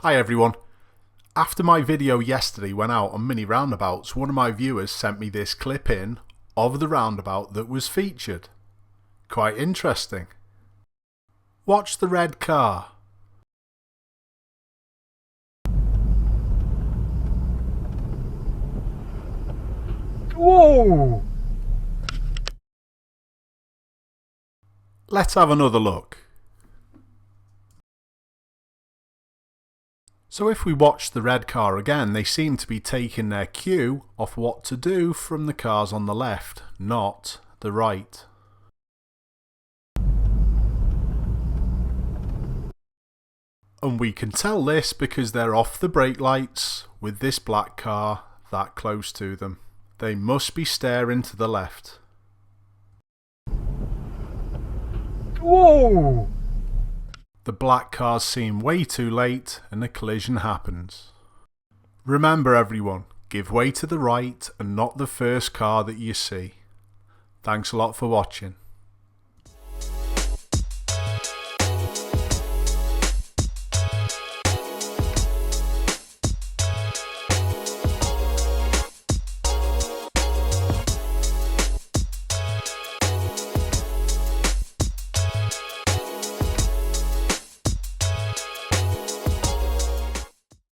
Hi everyone. After my video yesterday went out on mini roundabouts, one of my viewers sent me this clip in of the roundabout that was featured. Quite interesting. Watch the red car. Whoa! Let's have another look. So if we watch the red car again, they seem to be taking their cue off what to do from the cars on the left, not the right. And we can tell this because they're off the brake lights with this black car that close to them. They must be staring to the left. Whoa! The black cars seem way too late and a collision happens. Remember everyone, give way to the right and not the first car that you see. Thanks a lot for watching.